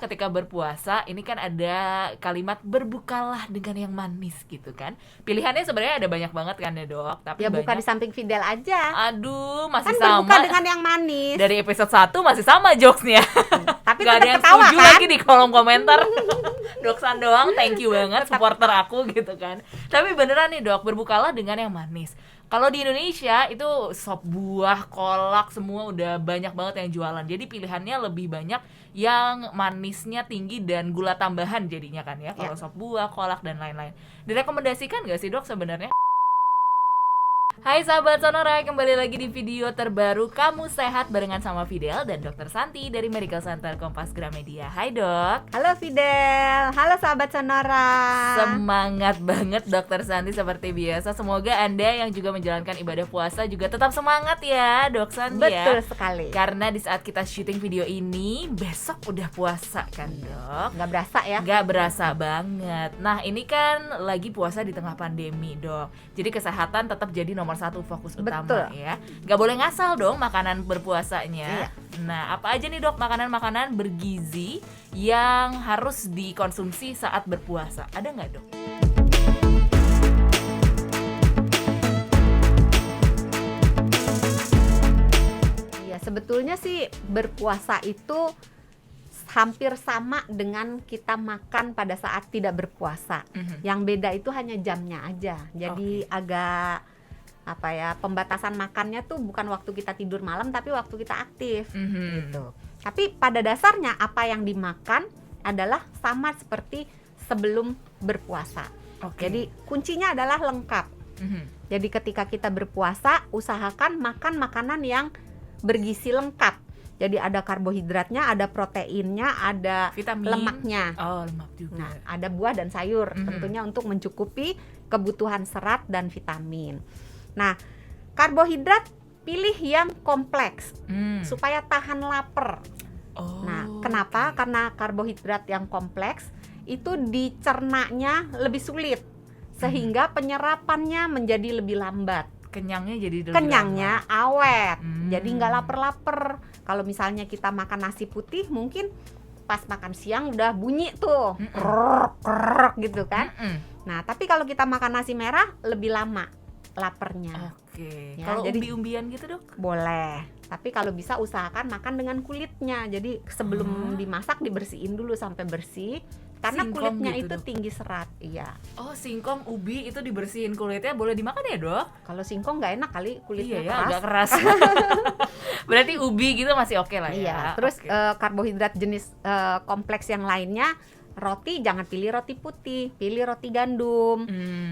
ketika berpuasa ini kan ada kalimat berbukalah dengan yang manis gitu kan. Pilihannya sebenarnya ada banyak banget kan ya dok. Tapi Ya buka di banyak. samping Fidel aja. Aduh masih Kan sama. berbuka dengan yang manis. Dari episode 1 masih sama jokesnya. Tapi Gak ada tetap yang ketawa setuju kan? lagi di kolom komentar. Doksan doang, thank you banget supporter aku gitu kan. Tapi beneran nih dok, berbukalah dengan yang manis. Kalau di Indonesia itu sop buah, kolak semua udah banyak banget yang jualan. Jadi pilihannya lebih banyak yang manisnya tinggi dan gula tambahan jadinya kan ya. Kalau sop buah, kolak dan lain-lain. Direkomendasikan gak sih dok sebenarnya? Hai sahabat Sonora, kembali lagi di video terbaru Kamu Sehat barengan sama Fidel dan Dr. Santi dari Medical Center Kompas Gramedia. Hai dok. Halo Fidel, halo sahabat Sonora. Semangat banget Dr. Santi seperti biasa. Semoga Anda yang juga menjalankan ibadah puasa juga tetap semangat ya Dok Santi ya. Betul sekali. Karena di saat kita syuting video ini besok udah puasa kan dok. Nggak berasa ya? Nggak berasa banget. Nah ini kan lagi puasa di tengah pandemi dok. Jadi kesehatan tetap jadi nomor satu fokus utama. Betul. Ya. Nggak boleh ngasal dong makanan berpuasanya. Iya. Nah apa aja nih dok makanan-makanan bergizi yang harus dikonsumsi saat berpuasa? Ada nggak dok? Ya sebetulnya sih berpuasa itu hampir sama dengan kita makan pada saat tidak berpuasa. Yang beda itu hanya jamnya aja. Jadi agak pembatasan makannya tuh bukan waktu kita tidur malam tapi waktu kita aktif gitu. Tapi pada dasarnya apa yang dimakan adalah sama seperti sebelum berpuasa. Jadi kuncinya adalah lengkap. Jadi ketika kita berpuasa usahakan makan makanan yang bergizi lengkap. Jadi ada karbohidratnya, ada proteinnya, ada vitamin, lemaknya. Oh, lemak juga. Nah, ada buah dan sayur tentunya untuk mencukupi kebutuhan serat dan vitamin. Nah, karbohidrat pilih yang kompleks supaya tahan lapar. Nah, kenapa? Karena karbohidrat yang kompleks itu dicernanya lebih sulit sehingga penyerapannya menjadi lebih lambat. Kenyangnya awet, jadi nggak lapar-lapar. Kalau misalnya kita makan nasi putih, mungkin pas makan siang udah bunyi tuh, krek gitu kan. Nah, tapi kalau kita makan nasi merah lebih lama laparnya. Ya, kalau jadi umbi-umbian gitu dok? Boleh. Tapi kalau bisa usahakan makan dengan kulitnya. Jadi sebelum dimasak dibersihin dulu sampai bersih. Karena Singkong kulitnya gitu, itu dok? tinggi serat. Iya. Oh, singkong, ubi itu dibersihin kulitnya, boleh dimakan ya dok? Kalau singkong nggak enak kali kulitnya Iya ya, keras. agak keras. Berarti ubi gitu masih oke lah ya. Iya. Terus karbohidrat jenis kompleks yang lainnya, roti jangan pilih roti putih, pilih roti gandum.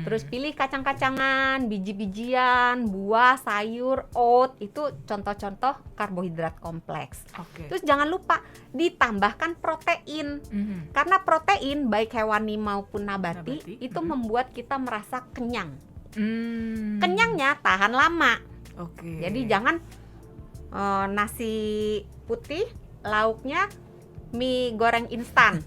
Terus pilih kacang-kacangan, biji-bijian, buah, sayur, oat, itu contoh-contoh karbohidrat kompleks. Terus jangan lupa ditambahkan protein. Karena protein baik hewani maupun nabati itu membuat kita merasa kenyang. Kenyangnya tahan lama. Jadi jangan nasi putih lauknya mie goreng instan.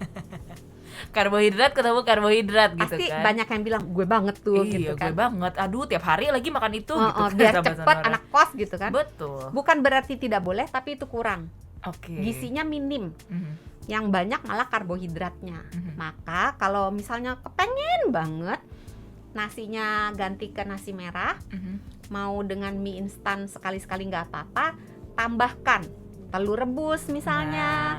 Karbohidrat ketemu karbohidrat gitu pasti kan. Banyak yang bilang gue banget tuh gitu kan. Gue banget. Aduh, tiap hari lagi makan itu gitu kan. Biar cepet anak kos gitu kan. Betul. Bukan berarti tidak boleh, tapi itu kurang. Gizinya minim. Yang banyak malah karbohidratnya. Maka kalau misalnya kepengen banget nasinya ganti ke nasi merah, mau dengan mie instan sekali-sekali nggak apa-apa, tambahkan telur rebus misalnya,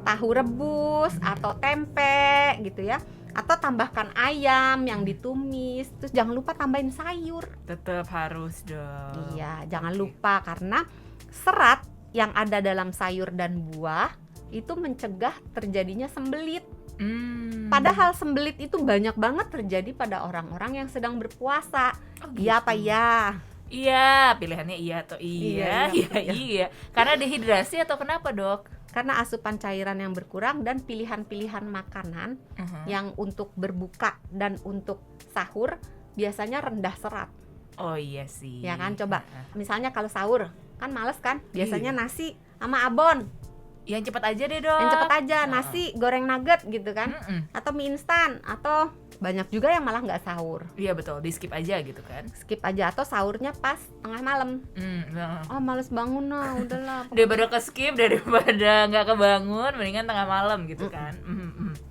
tahu rebus atau tempe gitu ya, atau tambahkan ayam yang ditumis. Terus jangan lupa tambahin sayur. Tetap harus dong. Iya, jangan lupa karena serat yang ada dalam sayur dan buah itu mencegah terjadinya sembelit. Padahal sembelit itu banyak banget terjadi pada orang-orang yang sedang berpuasa. Iya apa ya? Iya, pilihannya iya atau iya. Karena dehidrasi atau kenapa dok? Karena asupan cairan yang berkurang dan pilihan-pilihan makanan yang untuk berbuka dan untuk sahur biasanya rendah serat. Oh iya sih. Ya kan, coba misalnya kalau sahur kan males kan, biasanya nasi sama abon. Yang cepat aja deh dok. Yang cepat aja, nasi goreng nugget gitu kan, atau mie instan, atau banyak juga yang malah nggak sahur. Iya betul, di skip aja gitu kan. Skip aja atau sahurnya pas tengah malam. Oh males bangun udahlah. Daripada ke skip, daripada nggak kebangun, mendingan tengah malam gitu kan.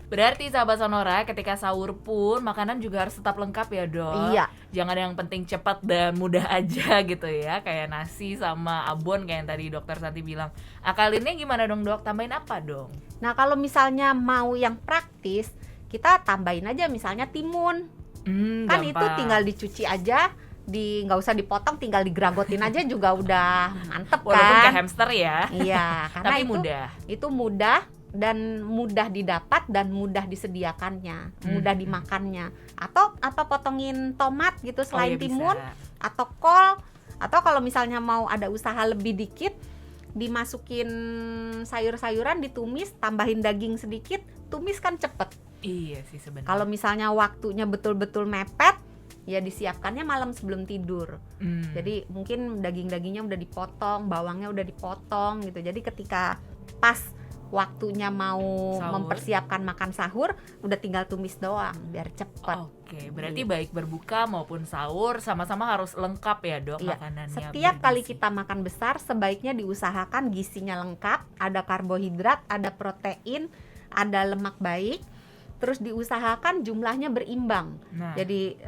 Berarti sahabat Sonora, ketika sahur pun makanan juga harus tetap lengkap ya dok. Iya. Jangan yang penting cepat dan mudah aja gitu ya, kayak nasi sama abon kayak yang tadi dokter Santi bilang. Akalinnya gimana dong dok? Tambahin apa dong? Nah kalau misalnya mau yang praktis, kita tambahin aja misalnya timun. Kan Gampang. itu tinggal dicuci aja, nggak usah dipotong, tinggal digeragotin aja juga udah mantep kan. Walaupun kayak hamster ya. Iya, karena Tapi mudah. Itu mudah dan mudah didapat dan mudah disediakannya, mudah dimakannya. Atau apa potongin tomat gitu selain timun, bisa. atau kol, atau kalau misalnya mau ada usaha lebih dikit, dimasukin sayur-sayuran, ditumis, tambahin daging sedikit, tumis kan cepet. Iya sih sebenarnya. Kalau misalnya waktunya betul-betul mepet, ya disiapkannya malam sebelum tidur. Jadi mungkin daging-dagingnya udah dipotong, bawangnya udah dipotong gitu. Jadi ketika pas waktunya mau mempersiapkan makan sahur, udah tinggal tumis doang biar cepet. Oke, berarti baik berbuka maupun sahur sama-sama harus lengkap ya dok, iya. makanannya. Setiap kali bergizi. kita makan besar, sebaiknya diusahakan gizinya lengkap, ada karbohidrat, ada protein, ada lemak baik. Terus diusahakan jumlahnya berimbang. Jadi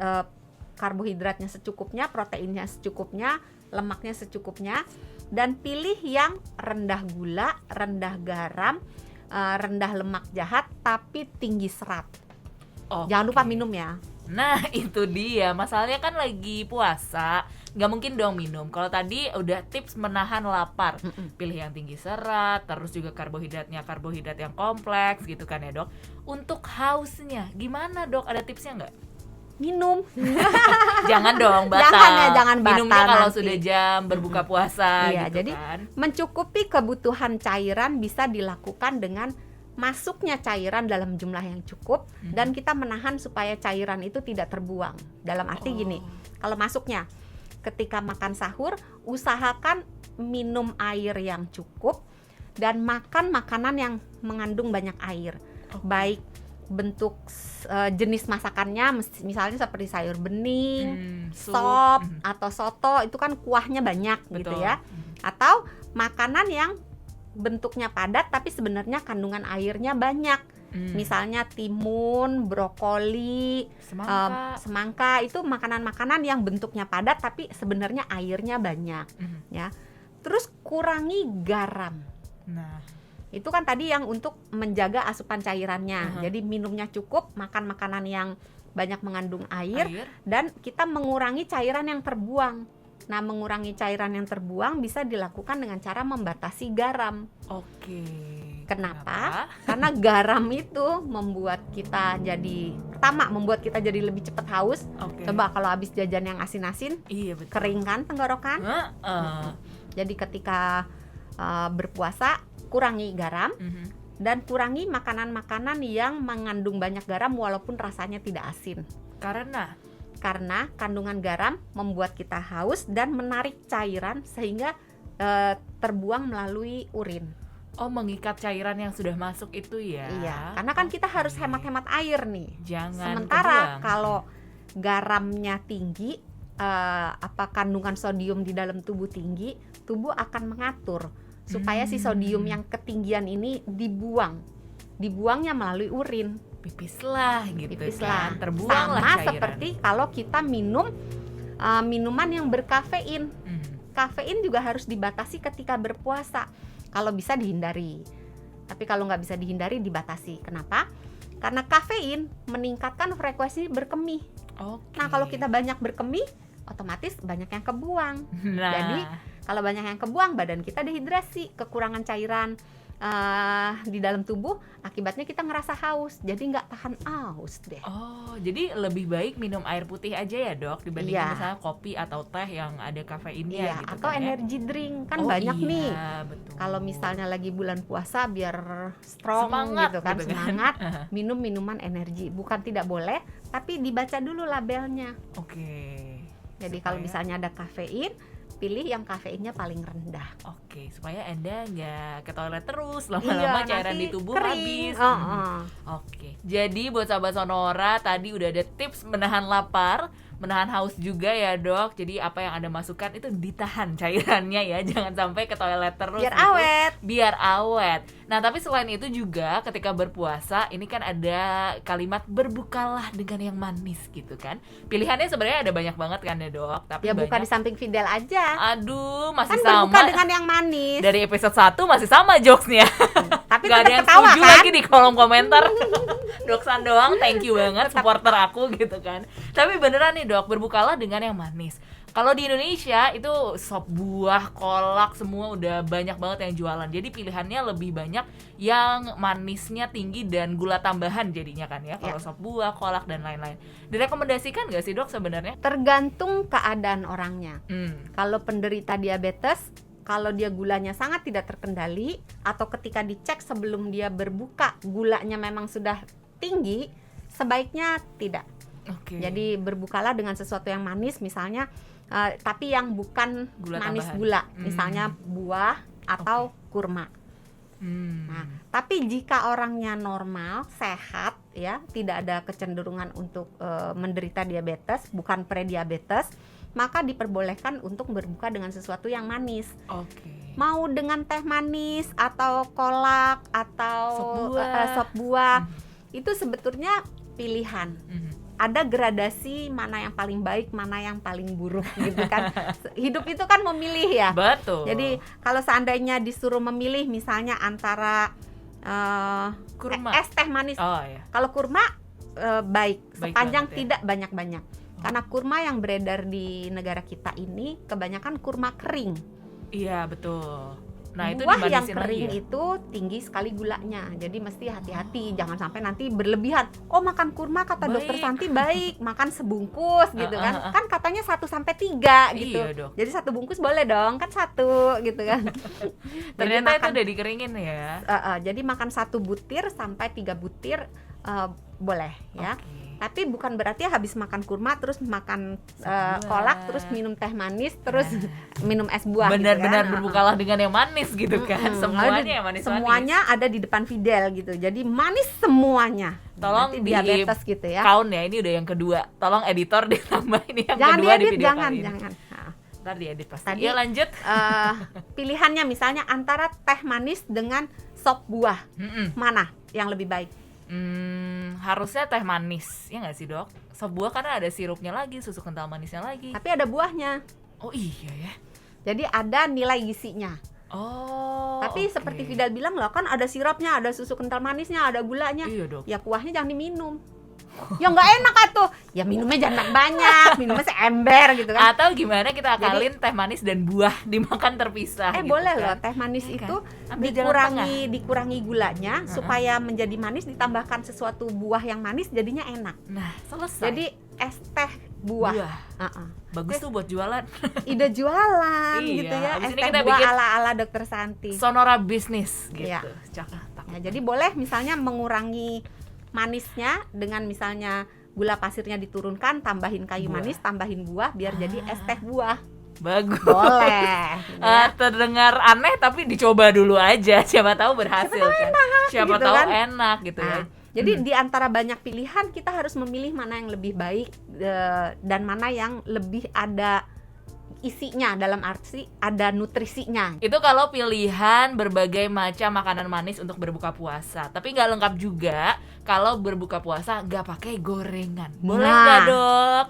karbohidratnya secukupnya, proteinnya secukupnya, lemaknya secukupnya, dan pilih yang rendah gula, rendah garam, rendah lemak jahat tapi tinggi serat. Jangan lupa minum ya. Nah itu dia, masalahnya kan lagi puasa, nggak mungkin dong minum. Kalau tadi udah tips menahan lapar, pilih yang tinggi serat, terus juga karbohidrat yang kompleks gitu kan ya dok. Untuk hausnya gimana dok, ada tipsnya nggak? Minum. Jangan dong batal. Jangan batal. Minumnya kalau nanti. sudah jam berbuka puasa Iya, gitu jadi kan. mencukupi kebutuhan cairan bisa dilakukan dengan masuknya cairan dalam jumlah yang cukup, dan kita menahan supaya cairan itu tidak terbuang. Dalam arti gini, kalau masuknya ketika makan sahur, usahakan minum air yang cukup dan makan makanan yang mengandung banyak air. Baik bentuk jenis masakannya, misalnya seperti sayur bening, sop, atau soto, itu kan kuahnya banyak. Betul. Gitu ya. Atau makanan yang bentuknya padat tapi sebenarnya kandungan airnya banyak. Misalnya timun, brokoli, semangka, itu makanan-makanan yang bentuknya padat tapi sebenarnya airnya banyak. Ya. Terus kurangi garam. Nah, itu kan tadi yang untuk menjaga asupan cairannya. Jadi minumnya cukup, makan makanan yang banyak mengandung air, dan kita mengurangi cairan yang terbuang. Nah, mengurangi cairan yang terbuang bisa dilakukan dengan cara membatasi garam. Oke. Kenapa? Karena garam itu membuat kita jadi lebih cepat haus. Coba kalau habis jajan yang asin-asin, kering kan tenggorokan. Jadi ketika berpuasa, kurangi garam, dan kurangi makanan-makanan yang mengandung banyak garam walaupun rasanya tidak asin. Karena kandungan garam membuat kita haus dan menarik cairan sehingga terbuang melalui urin. Mengikat cairan yang sudah masuk itu ya. Iya, karena kan kita harus hemat-hemat air nih. Jangan Sementara kalau garamnya tinggi, kandungan sodium di dalam tubuh tinggi, tubuh akan mengatur supaya si sodium yang ketinggian ini dibuangnya melalui urin. Pipislah gitu kan, terbuanglah sama cairan. Seperti kalau kita minum minuman yang berkafein. Kafein juga harus dibatasi ketika berpuasa, kalau bisa dihindari. Tapi kalau nggak bisa dihindari, dibatasi. Kenapa? Karena kafein meningkatkan frekuensi berkemih. Nah, kalau kita banyak berkemih, otomatis banyak yang kebuang. Jadi kalau banyak yang kebuang, badan kita dehidrasi, kekurangan cairan di dalam tubuh, akibatnya kita ngerasa haus, jadi nggak tahan haus deh. Jadi lebih baik minum air putih aja ya dok, dibandingin misalnya kopi atau teh yang ada kafeinnya gitu. Atau kan, energy drink kan banyak nih. Kalau misalnya lagi bulan puasa biar strong semangat, gitu kan, semangat, minum minuman energi. Bukan tidak boleh, tapi dibaca dulu labelnya. Jadi kalau misalnya ada kafein, pilih yang kafeinnya paling rendah. Oke, supaya Anda nggak ke toilet terus, lama-lama cairan nanti di tubuh kering. habis. Oke, jadi buat sahabat Sonora, tadi udah ada tips menahan lapar, menahan haus juga ya dok. Jadi apa yang Anda masukkan itu ditahan cairannya ya, jangan sampai ke toilet terus. Biar gitu. awet. Biar awet. Nah tapi selain itu juga ketika berpuasa, ini kan ada kalimat berbukalah dengan yang manis gitu kan. Pilihannya sebenarnya ada banyak banget kan ya dok. Tapi Ya buka di samping Fidel aja. Aduh, masih Kan sama. berbuka dengan yang manis. Dari episode 1 masih sama jokesnya. Tapi Gak ada tetap yang ketawa setuju kan? lagi di kolom komentar. Doksan doang, thank you banget supporter aku gitu kan. Tapi beneran nih dok, berbukalah dengan yang manis. Kalau di Indonesia itu sop buah, kolak semua udah banyak banget yang jualan. Jadi pilihannya lebih banyak yang manisnya tinggi dan gula tambahan jadinya kan ya. Kalau sop buah, kolak dan lain-lain. Direkomendasikan nggak sih dok sebenarnya? Tergantung keadaan orangnya. Hmm. Kalau penderita diabetes, kalau dia gulanya sangat tidak terkendali atau ketika dicek sebelum dia berbuka gulanya memang sudah tinggi, sebaiknya tidak. Oke. Jadi berbukalah dengan sesuatu yang manis, misalnya tapi yang bukan Gula manis tambahan. gula, misalnya buah atau kurma. Nah, tapi jika orangnya normal, sehat ya, tidak ada kecenderungan untuk menderita diabetes, bukan prediabetes, maka diperbolehkan untuk berbuka dengan sesuatu yang manis. Oke. Mau dengan teh manis atau kolak atau sop buah, itu sebetulnya pilihan. Ada gradasi mana yang paling baik, mana yang paling buruk gitu kan. Hidup itu kan memilih ya. Betul. Jadi kalau seandainya disuruh memilih misalnya antara kurma, es teh manis. Oh iya. Kalau kurma baik sepanjang banget ya. tidak banyak-banyak. Karena kurma yang beredar di negara kita ini kebanyakan kurma kering. Iya betul. Nah itu Buah yang dimanisin kering lagi ya? itu tinggi sekali gulanya. Jadi mesti hati-hati, jangan sampai nanti berlebihan. Oh, makan kurma kata Baik. dokter Santi baik, makan sebungkus gitu kan. Kan katanya 1-3 gitu. Iya, Dok. Jadi 1 bungkus boleh dong, kan 1 gitu kan. Ternyata itu makan, udah dikeringin ya. jadi makan 1 butir sampai 3 butir boleh ya. Oke. Tapi bukan berarti habis makan kurma terus makan kolak, terus minum teh manis, terus minum es buah. Benar-benar gitu kan. berbukalah dengan yang manis gitu kan. Semuanya yang manis-manis. Semuanya ada di depan Fidel gitu. Jadi manis semuanya. Tolong nanti diabetes gitu ya. Count ya, ini udah yang kedua. Tolong editor ditambah ini yang Jangan kedua diedit, di video jangan, kali ini. jangan. Nah, Ntar diedit pasti. Tadi, Ya lanjut. pilihannya misalnya antara teh manis dengan sop buah. Mana yang lebih baik? Harusnya teh manis, ya nggak sih dok? Sop buah karena ada sirupnya lagi, susu kental manisnya lagi. Tapi ada buahnya. Oh iya ya. Jadi ada nilai gizinya. Oh. Tapi oke. seperti Fidel bilang loh, kan ada sirupnya, ada susu kental manisnya, ada gulanya. Iya dok. Ya kuahnya jangan diminum. Ya nggak enak atuh. Ya minumnya jangan banyak, minumnya seember gitu kan. Atau gimana kita akalin teh manis dan buah dimakan terpisah. gitu Boleh kan. loh, teh manis Iya itu kan? Ambil jalan dikurangi gulanya supaya menjadi manis, ditambahkan sesuatu buah yang manis jadinya enak. Nah, selesai. Jadi es teh buah. Bagus tuh buat jualan. Ide jualan Iya, gitu ya. abis Es ini teh kita buah bikin ala-ala Dokter Santi. Sonora bisnis gitu. Iya. Cakep. Ya, jadi boleh misalnya mengurangi manisnya dengan misalnya gula pasirnya diturunkan, tambahin kayu Buah. manis, tambahin buah biar jadi es teh buah. Bagus. Boleh. Ya. Terdengar aneh tapi dicoba dulu aja. Siapa tahu berhasil kan. Siapa gitu tahu kan. enak gitu ya. Nah, jadi di antara banyak pilihan kita harus memilih mana yang lebih baik dan mana yang lebih ada isinya, dalam arti ada nutrisinya. Itu kalau pilihan berbagai macam makanan manis untuk berbuka puasa. Tapi nggak lengkap juga kalau berbuka puasa nggak pakai gorengan. Boleh nggak dok?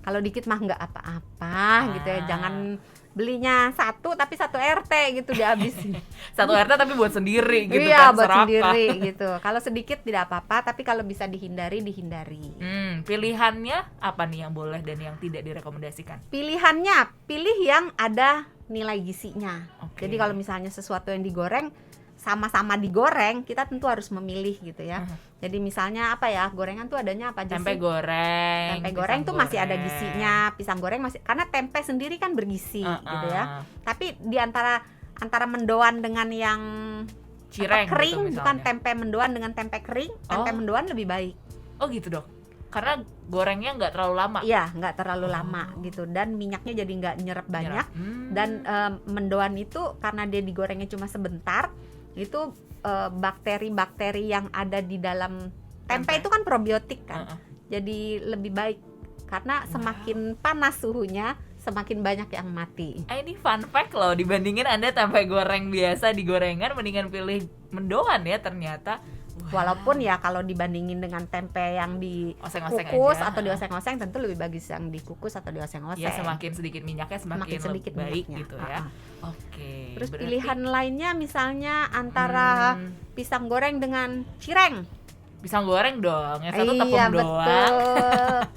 Kalau dikit mah nggak apa-apa gitu ya. Jangan belinya 1 tapi 1 RT gitu dihabisin. 1 RT tapi buat sendiri gitu Iya, kan. buat serakah. sendiri gitu. Kalau sedikit tidak apa-apa, tapi kalau bisa dihindari. Pilihannya apa nih yang boleh dan yang tidak direkomendasikan? Pilihannya, pilih yang ada nilai gizinya. Oke. Jadi kalau misalnya sesuatu yang digoreng sama-sama digoreng, kita tentu harus memilih gitu ya. Jadi misalnya apa ya, gorengan tuh adanya apa aja Tempe sih? goreng. Tempe goreng pisang tuh masih ada goreng. gizinya, pisang goreng masih, karena tempe sendiri kan bergizi gitu ya. Tapi di antara mendoan dengan yang Cireng kering, gitu bukan misalnya. tempe mendoan dengan tempe kering, tempe mendoan lebih baik. Oh gitu dok. karena gorengnya nggak terlalu lama. Iya, nggak terlalu lama gitu, dan minyaknya jadi nggak nyerap banyak. Dan mendoan itu karena dia digorengnya cuma sebentar, itu bakteri-bakteri yang ada di dalam tempe itu kan probiotik kan, jadi lebih baik karena semakin panas suhunya semakin banyak yang mati. Ini fun fact loh, dibandingin Anda tempe goreng biasa di gorengan, mendingan pilih mendoan ya ternyata. Walaupun ya kalau dibandingin dengan tempe yang Oseng-oseng dikukus aja, atau dioseng-oseng, tentu lebih bagus yang dikukus atau dioseng-oseng. Ya semakin sedikit minyaknya semakin sedikit baik minyaknya. gitu ya. Oke. Terus berarti pilihan lainnya misalnya antara pisang goreng dengan cireng. pisang goreng dong, yang satu tepung Iya, doang. betul.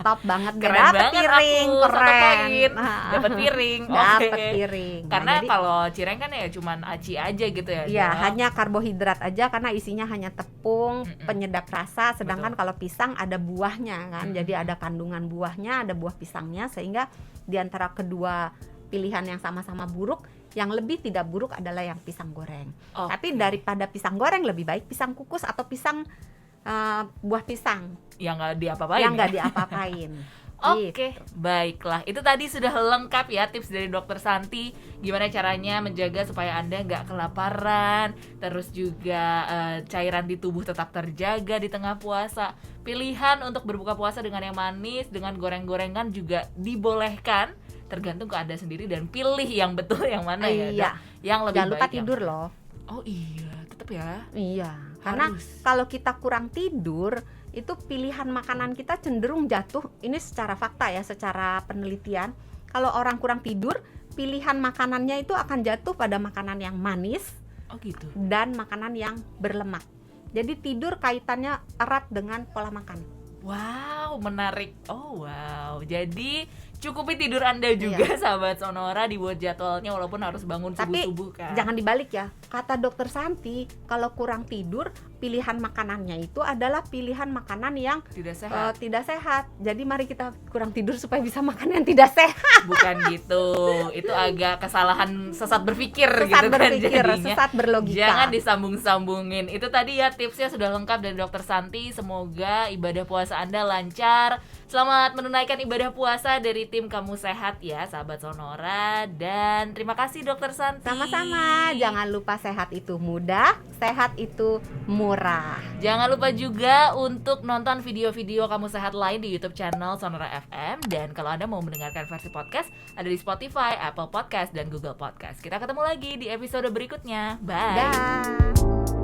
Top banget. Keren Dapet banget piring, aku, satu keren. poin. Dapat piring. Dapet Oke. piring. Nah, Karena jadi, kalau cireng kan ya cuman aci aja gitu ya. iya, Dok. hanya karbohidrat aja karena isinya hanya tepung, penyedap rasa. Sedangkan kalau pisang ada buahnya kan, jadi ada kandungan buahnya, ada buah pisangnya, sehingga di antara kedua pilihan yang sama-sama buruk, yang lebih tidak buruk adalah yang pisang goreng. Oke. Tapi daripada pisang goreng lebih baik pisang kukus atau pisang buah pisang yang nggak diapa-apain. yang ya? nggak diapa-apain. Oke, Gitu. baiklah. Itu tadi sudah lengkap ya tips dari Dokter Santi. Gimana caranya menjaga supaya Anda nggak kelaparan, terus juga cairan di tubuh tetap terjaga di tengah puasa. Pilihan untuk berbuka puasa dengan yang manis, dengan goreng-gorengan juga dibolehkan. Tergantung ke Anda sendiri dan pilih yang betul yang mana ya. Iya. Dok? Yang lebih Jangan lupa baik yang tidur mana? loh. Oh iya, tetap ya. Iya, karena Harus. kalau kita kurang tidur, itu pilihan makanan kita cenderung jatuh. Ini secara fakta ya, secara penelitian. Kalau orang kurang tidur, pilihan makanannya itu akan jatuh pada makanan yang manis Oh gitu. dan makanan yang berlemak. Jadi tidur kaitannya erat dengan pola makan. Wow, menarik. Oh wow. Jadi cukupi tidur Anda juga, sahabat Sonora, dibuat jadwalnya walaupun harus bangun Tapi subuh-subuh kan. jangan dibalik ya. Kata Dokter Santi, kalau kurang tidur, pilihan makanannya itu adalah pilihan makanan yang Tidak sehat. tidak sehat. Jadi mari kita kurang tidur supaya bisa makan yang tidak sehat. Bukan gitu. Itu agak kesalahan sesat berpikir Sesat gitu kan berpikir, jadinya. sesat berlogika. Jangan disambung-sambungin. Itu tadi ya tipsnya sudah lengkap dari Dokter Santi. Semoga ibadah puasa Anda lancar. Selamat menunaikan ibadah puasa dari tim Kamu Sehat ya, sahabat Sonora. Dan terima kasih Dokter Santi. Sama-sama. Jangan lupa sehat itu mudah, sehat itu murah. Jangan lupa juga untuk nonton video-video Kamu Sehat lain di YouTube channel Sonora FM. Dan kalau Anda mau mendengarkan versi podcast, ada di Spotify, Apple Podcast, dan Google Podcast. Kita ketemu lagi di episode berikutnya. Bye. Dah.